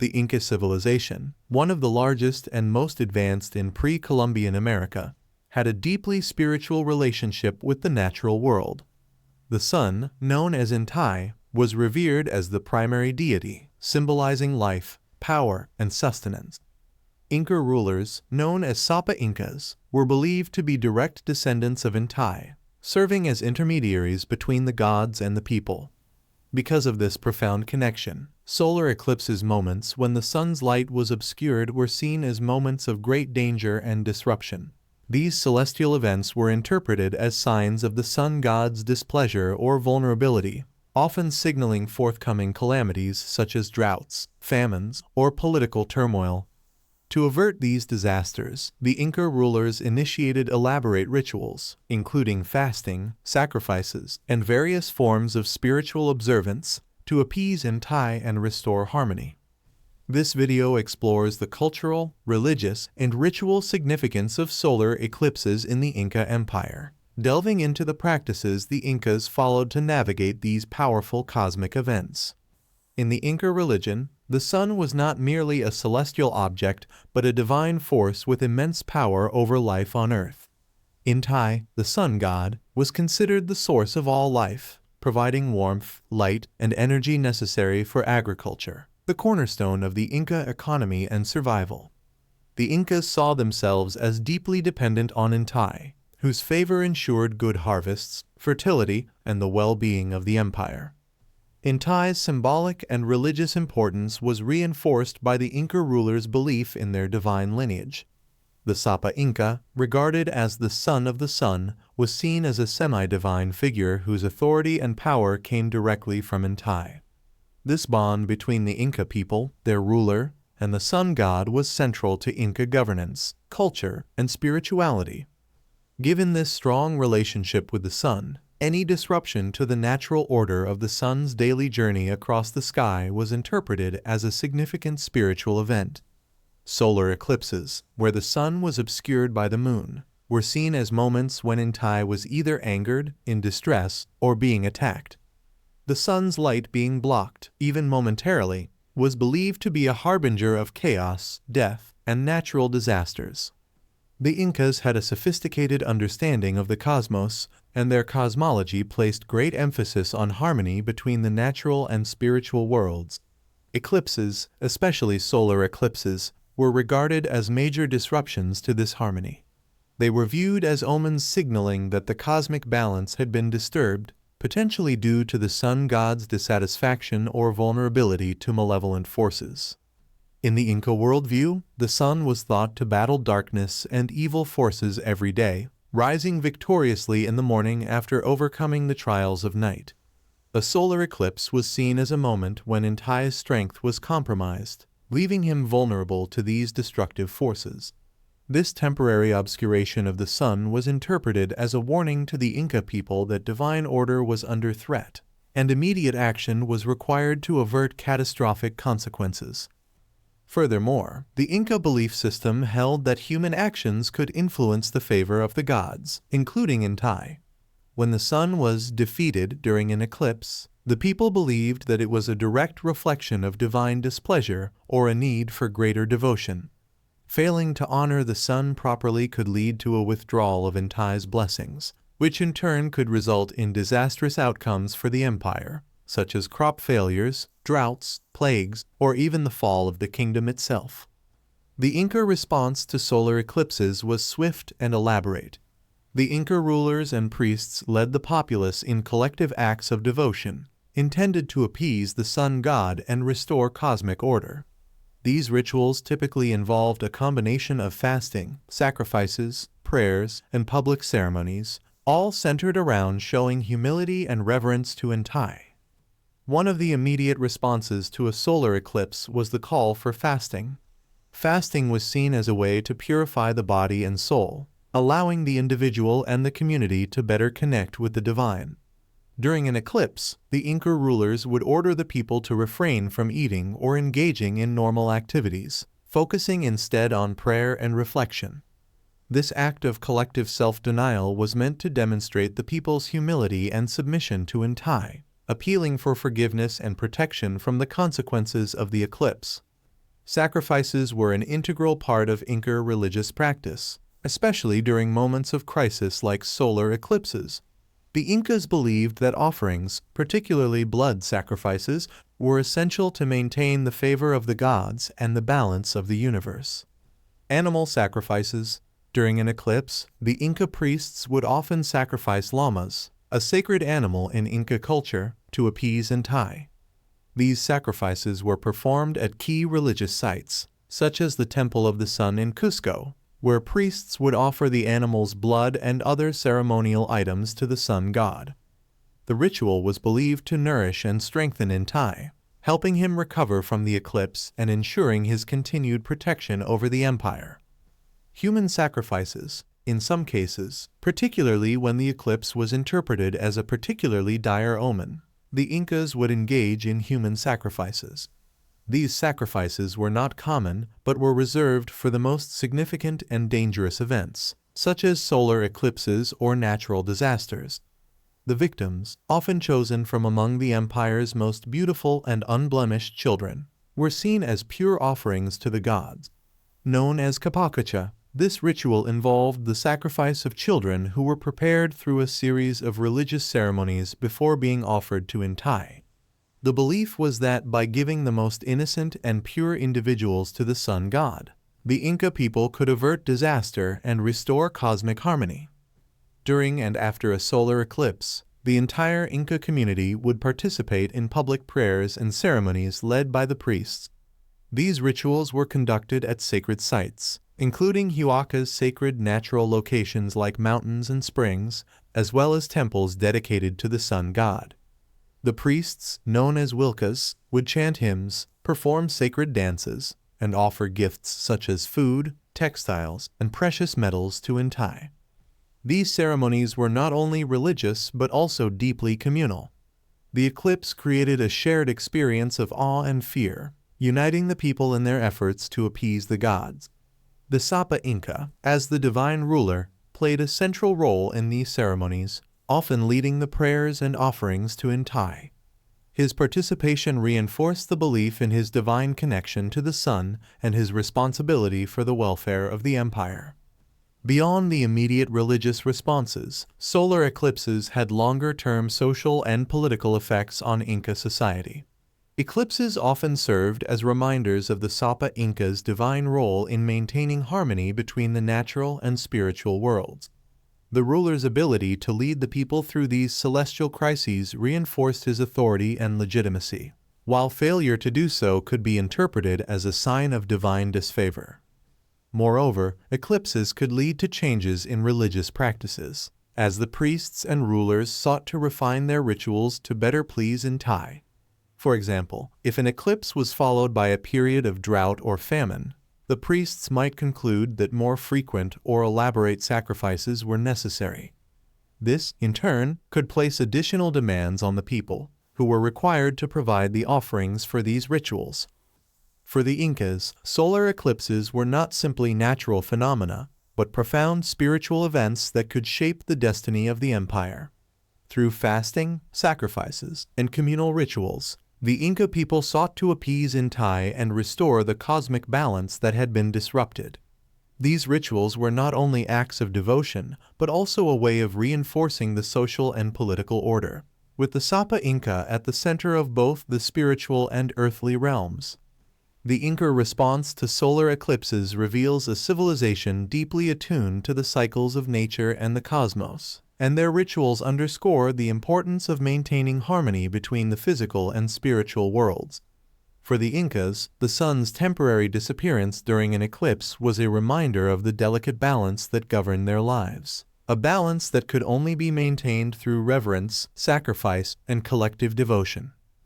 The Inca civilization, one of the largest and most advanced in pre-Columbian America, had a deeply spiritual relationship with the natural world. The sun, known as Inti, was revered as the primary deity, symbolizing life, power, and sustenance. Inca rulers, known as Sapa Incas, were believed to be direct descendants of Inti, serving as intermediaries between the gods and the people. Because of this profound connection, solar eclipses moments when the sun's light was obscured were seen as moments of great danger and disruption. These celestial events were interpreted as signs of the sun god's displeasure or vulnerability, often signaling forthcoming calamities such as droughts, famines, or political turmoil. To avert these disasters, the Inca rulers initiated elaborate rituals, including fasting, sacrifices, and various forms of spiritual observance, to appease Inti and restore harmony. This video explores the cultural, religious, and ritual significance of solar eclipses in the Inca Empire, delving into the practices the Incas followed to navigate these powerful cosmic events. In the Inca religion, the sun was not merely a celestial object, but a divine force with immense power over life on Earth. Inti, the sun god, was considered the source of all life, providing warmth, light, and energy necessary for agriculture, the cornerstone of the Inca economy and survival. The Incas saw themselves as deeply dependent on Inti, whose favor ensured good harvests, fertility, and the well-being of the empire. Inti's symbolic and religious importance was reinforced by the Inca rulers' belief in their divine lineage. The Sapa Inca, regarded as the son of the sun, was seen as a semi-divine figure whose authority and power came directly from Inti. This bond between the Inca people, their ruler, and the sun god was central to Inca governance, culture, and spirituality. Given this strong relationship with the sun, any disruption to the natural order of the sun's daily journey across the sky was interpreted as a significant spiritual event. Solar eclipses, where the sun was obscured by the moon, were seen as moments when Inti was either angered, in distress, or being attacked. The sun's light being blocked, even momentarily, was believed to be a harbinger of chaos, death, and natural disasters. The Incas had a sophisticated understanding of the cosmos, and their cosmology placed great emphasis on harmony between the natural and spiritual worlds. Eclipses, especially solar eclipses, were regarded as major disruptions to this harmony. They were viewed as omens signaling that the cosmic balance had been disturbed, potentially due to the sun god's dissatisfaction or vulnerability to malevolent forces. In the Inca worldview, the sun was thought to battle darkness and evil forces every day, rising victoriously in the morning after overcoming the trials of night. A solar eclipse was seen as a moment when Inti's strength was compromised, leaving him vulnerable to these destructive forces. This temporary obscuration of the sun was interpreted as a warning to the Inca people that divine order was under threat, and immediate action was required to avert catastrophic consequences. Furthermore, the Inca belief system held that human actions could influence the favor of the gods, including Inti. When the sun was defeated during an eclipse, the people believed that it was a direct reflection of divine displeasure or a need for greater devotion. Failing to honor the sun properly could lead to a withdrawal of Inti's blessings, which in turn could result in disastrous outcomes for the empire, such as crop failures, droughts, plagues, or even the fall of the kingdom itself. The Inca response to solar eclipses was swift and elaborate. The Inca rulers and priests led the populace in collective acts of devotion, intended to appease the sun god and restore cosmic order. These rituals typically involved a combination of fasting, sacrifices, prayers, and public ceremonies, all centered around showing humility and reverence to Inti. One of the immediate responses to a solar eclipse was the call for fasting. Fasting was seen as a way to purify the body and soul, allowing the individual and the community to better connect with the divine. During an eclipse, the Inca rulers would order the people to refrain from eating or engaging in normal activities, focusing instead on prayer and reflection. This act of collective self-denial was meant to demonstrate the people's humility and submission to Inti, appealing for forgiveness and protection from the consequences of the eclipse. Sacrifices were an integral part of Inca religious practice, especially during moments of crisis like solar eclipses. The Incas believed that offerings, particularly blood sacrifices, were essential to maintain the favor of the gods and the balance of the universe. Animal sacrifices. During an eclipse, the Inca priests would often sacrifice llamas, a sacred animal in Inca culture, to appease Inti. These sacrifices were performed at key religious sites, such as the Temple of the Sun in Cusco, where priests would offer the animal's blood and other ceremonial items to the sun god. The ritual was believed to nourish and strengthen Inti, helping him recover from the eclipse and ensuring his continued protection over the empire. Human sacrifices. In some cases, particularly when the eclipse was interpreted as a particularly dire omen, the Incas would engage in human sacrifices. These sacrifices were not common but were reserved for the most significant and dangerous events, such as solar eclipses or natural disasters. The victims, often chosen from among the empire's most beautiful and unblemished children, were seen as pure offerings to the gods. Known as Kapakacha, this ritual involved the sacrifice of children who were prepared through a series of religious ceremonies before being offered to Inti. The belief was that by giving the most innocent and pure individuals to the sun god, the Inca people could avert disaster and restore cosmic harmony. During and after a solar eclipse, the entire Inca community would participate in public prayers and ceremonies led by the priests. These rituals were conducted at sacred sites, including Huaca's sacred natural locations like mountains and springs, as well as temples dedicated to the sun god. The priests, known as Wilkas, would chant hymns, perform sacred dances, and offer gifts such as food, textiles, and precious metals to Inti. These ceremonies were not only religious but also deeply communal. The eclipse created a shared experience of awe and fear, uniting the people in their efforts to appease the gods. The Sapa Inca, as the divine ruler, played a central role in these ceremonies, often leading the prayers and offerings to Inti. His participation reinforced the belief in his divine connection to the sun and his responsibility for the welfare of the empire. Beyond the immediate religious responses, solar eclipses had longer-term social and political effects on Inca society. Eclipses often served as reminders of the Sapa Inca's divine role in maintaining harmony between the natural and spiritual worlds. The ruler's ability to lead the people through these celestial crises reinforced his authority and legitimacy, while failure to do so could be interpreted as a sign of divine disfavor. Moreover, eclipses could lead to changes in religious practices, as the priests and rulers sought to refine their rituals to better please Inti. For example, if an eclipse was followed by a period of drought or famine, the priests might conclude that more frequent or elaborate sacrifices were necessary. This, in turn, could place additional demands on the people, who were required to provide the offerings for these rituals. For the Incas, solar eclipses were not simply natural phenomena, but profound spiritual events that could shape the destiny of the empire. Through fasting, sacrifices, and communal rituals, the Inca people sought to appease Inti and restore the cosmic balance that had been disrupted. These rituals were not only acts of devotion, but also a way of reinforcing the social and political order, with the Sapa Inca at the center of both the spiritual and earthly realms. The Inca response to solar eclipses reveals a civilization deeply attuned to the cycles of nature and the cosmos, and their rituals underscore the importance of maintaining harmony between the physical and spiritual worlds. For the Incas, the sun's temporary disappearance during an eclipse was a reminder of the delicate balance that governed their lives, a balance that could only be maintained through reverence, sacrifice, and collective devotion.